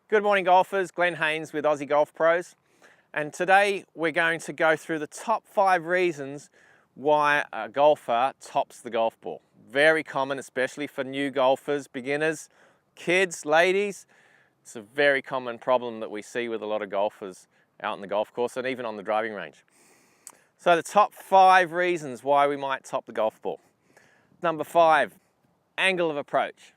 Good morning golfers, Glen with Aussie Golf Pros, and today we're going to go through the top 5 reasons why a golfer tops the golf ball. Very common, especially for new golfers, beginners, kids, ladies. It's a very common problem that we see with a lot of golfers out on the golf course and even on the driving range. So the top 5 reasons why we might top the golf ball. Number 5, angle of approach.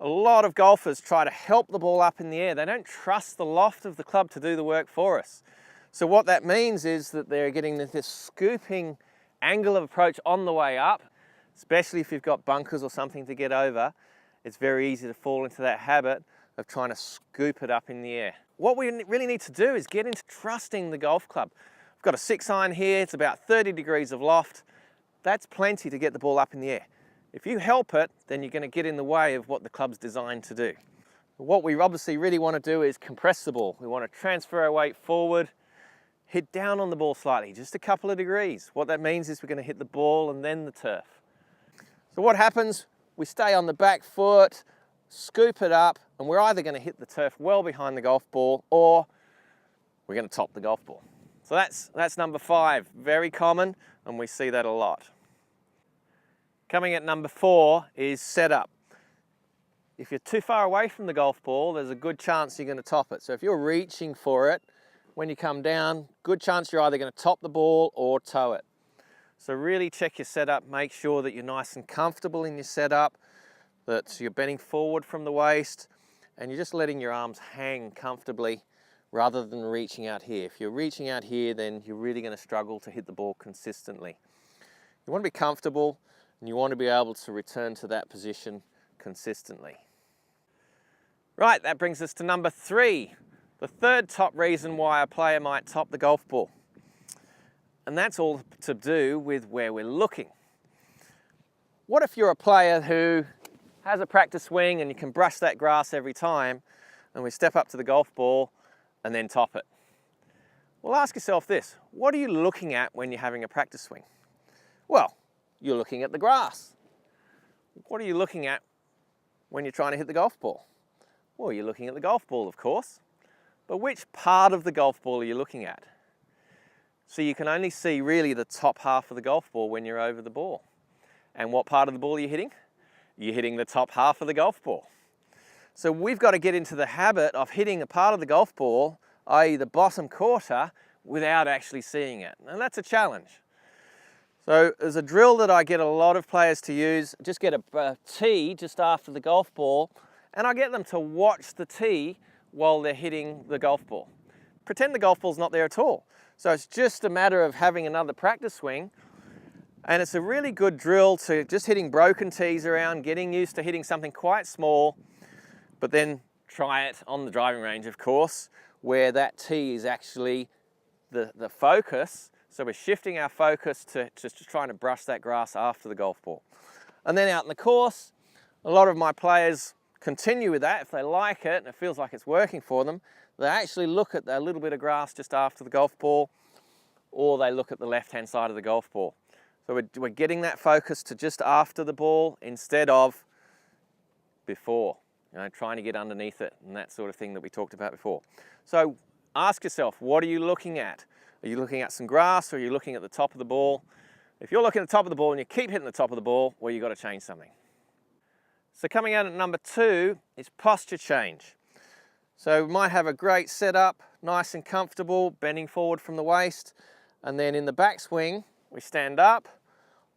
A lot of golfers try to help the ball up in the air. They don't trust the loft of the club to do the work for us. So what that means is that they're getting this scooping angle of approach on the way up, especially if you've got bunkers or something to get over. It's very easy to fall into that habit of trying to scoop it up in the air. What we really need to do is get into trusting the golf club. I've got a 6-iron here, it's about 30 degrees of loft. That's plenty to get the ball up in the air. If you help it, then you're going to get in the way of what the club's designed to do. What we obviously really want to do is compress the ball. We want to transfer our weight forward, hit down on the ball slightly, just a couple of degrees. What that means is we're going to hit the ball and then the turf. So what happens? We stay on the back foot, scoop it up, and we're either going to hit the turf well behind the golf ball or we're going to top the golf ball. So that's number 5. Very common, and we see that a lot. Coming at number 4 is setup. If you're too far away from the golf ball, there's a good chance you're going to top it. So if you're reaching for it, when you come down, good chance you're either going to top the ball or toe it. So really check your setup, make sure that you're nice and comfortable in your setup, that you're bending forward from the waist, and you're just letting your arms hang comfortably rather than reaching out here. If you're reaching out here, then you're really going to struggle to hit the ball consistently. You want to be comfortable, and you want to be able to return to that position consistently. Right, that brings us to number 3, the third top reason why a player might top the golf ball. And that's all to do with where we're looking. What if you're a player who has a practice swing and you can brush that grass every time, and we step up to the golf ball and then top it? Well, ask yourself this: what are you looking at when you're having a practice swing? Well, you're looking at the grass. What are you looking at when you're trying to hit the golf ball? Well, you're looking at the golf ball, of course. But which part of the golf ball are you looking at? So you can only see really the top half of the golf ball when you're over the ball. And what part of the ball are you hitting? You're hitting the top half of the golf ball. So we've got to get into the habit of hitting a part of the golf ball, i.e. the bottom quarter, without actually seeing it. And that's a challenge. So there's a drill that I get a lot of players to use. Just get a tee just after the golf ball, and I get them to watch the tee while they're hitting the golf ball. Pretend the golf ball's not there at all. So it's just a matter of having another practice swing, and it's a really good drill to just hitting broken tees around, getting used to hitting something quite small, but then try it on the driving range, of course, where that tee is actually the focus. So we're shifting our focus to just trying to brush that grass after the golf ball. And then out in the course, a lot of my players continue with that. If they like it and it feels like it's working for them, they actually look at that little bit of grass just after the golf ball, or they look at the left-hand side of the golf ball. So we're getting that focus to just after the ball instead of before, trying to get underneath it and that sort of thing that we talked about before. So ask yourself, what are you looking at? Are you looking at some grass, or are you looking at the top of the ball? If you're looking at the top of the ball and you keep hitting the top of the ball, well, you've got to change something. So coming out at number 2 is posture change. So we might have a great setup, nice and comfortable, bending forward from the waist, and then in the backswing, we stand up,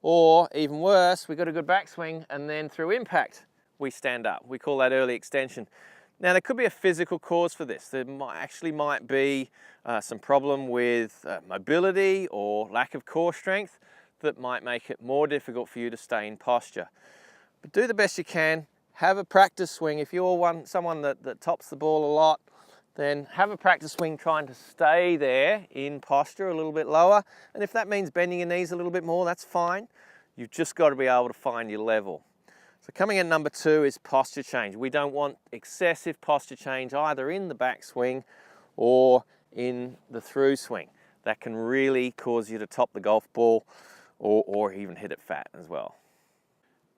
or even worse, we've got a good backswing, and then through impact, we stand up. We call that early extension. Now, there could be a physical cause for this. There might be some problem with mobility or lack of core strength that might make it more difficult for you to stay in posture. But do the best you can. Have a practice swing. If you're someone that tops the ball a lot, then have a practice swing trying to stay there in posture a little bit lower. And if that means bending your knees a little bit more, that's fine. You've just got to be able to find your level. So coming in number 2 is posture change. We don't want excessive posture change either in the backswing or in the through swing. That can really cause you to top the golf ball or even hit it fat as well.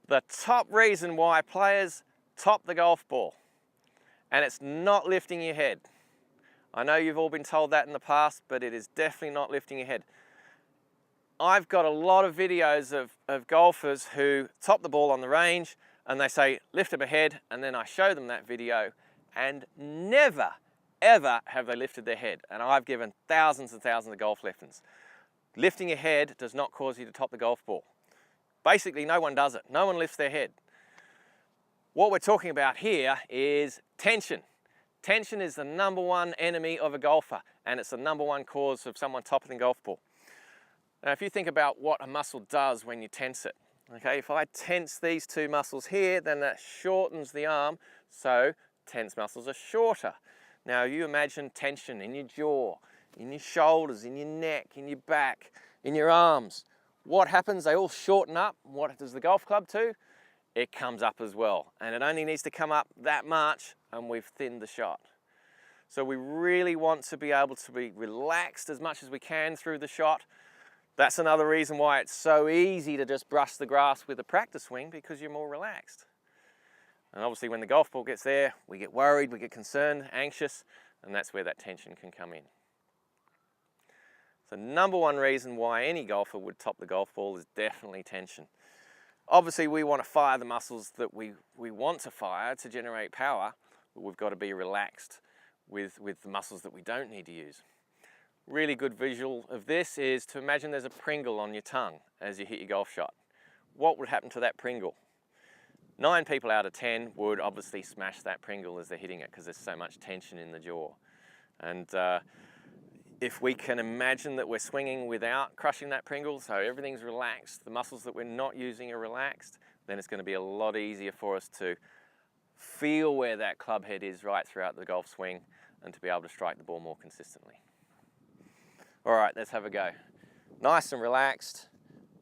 The top reason why players top the golf ball, And it's not lifting your head. I know you've all been told that in the past, but it is definitely not lifting your head. I've got a lot of videos of golfers who top the ball on the range and they say, lift up a head, and then I show them that video and never, ever have they lifted their head. And I've given thousands and thousands of golf lessons. Lifting your head does not cause you to top the golf ball. Basically, no one does it. No one lifts their head. What we're talking about here is tension. Tension is the #1 enemy of a golfer, and it's the #1 cause of someone topping the golf ball. Now, if you think about what a muscle does when you tense it, okay, if I tense these two muscles here, then that shortens the arm, so tense muscles are shorter. Now, you imagine tension in your jaw, in your shoulders, in your neck, in your back, in your arms. What happens? They all shorten up. What does the golf club do? It comes up as well, and it only needs to come up that much, and we've thinned the shot. So we really want to be able to be relaxed as much as we can through the shot. That's another reason why it's so easy to just brush the grass with a practice swing, because you're more relaxed. And obviously when the golf ball gets there, we get worried, we get concerned, anxious, and that's where that tension can come in. So #1 reason why any golfer would top the golf ball is definitely tension. Obviously we want to fire the muscles that we want to fire to generate power, but we've got to be relaxed with the muscles that we don't need to use. Really good visual of this is to imagine there's a Pringle on your tongue as you hit your golf shot. What would happen to that Pringle? 9 people out of 10 would obviously smash that Pringle as they're hitting it because there's so much tension in the jaw. And if we can imagine that we're swinging without crushing that Pringle, so everything's relaxed, the muscles that we're not using are relaxed, then it's going to be a lot easier for us to feel where that club head is right throughout the golf swing and to be able to strike the ball more consistently. All right, let's have a go. Nice and relaxed.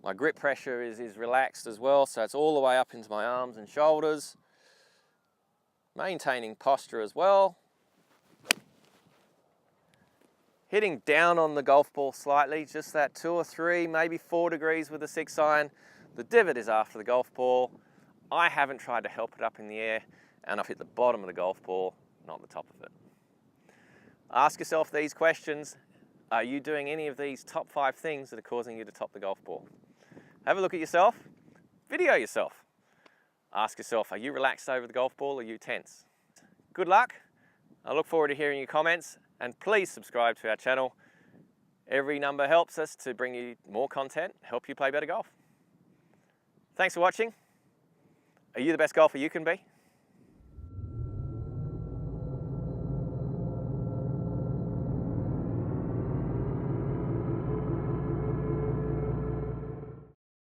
My grip pressure is relaxed as well, so it's all the way up into my arms and shoulders. Maintaining posture as well. Hitting down on the golf ball slightly, just that 2 or 3, maybe 4 degrees with a 6-iron. The divot is after the golf ball. I haven't tried to help it up in the air, and I've hit the bottom of the golf ball, not the top of it. Ask yourself these questions. Are you doing any of these top 5 things that are causing you to top the golf ball? Have a look at yourself. Video yourself. Ask yourself, are you relaxed over the golf ball or are you tense? Good luck. I look forward to hearing your comments, and please subscribe to our channel. Every number helps us to bring you more content, help you play better golf. Thanks for watching. Are you the best golfer you can be?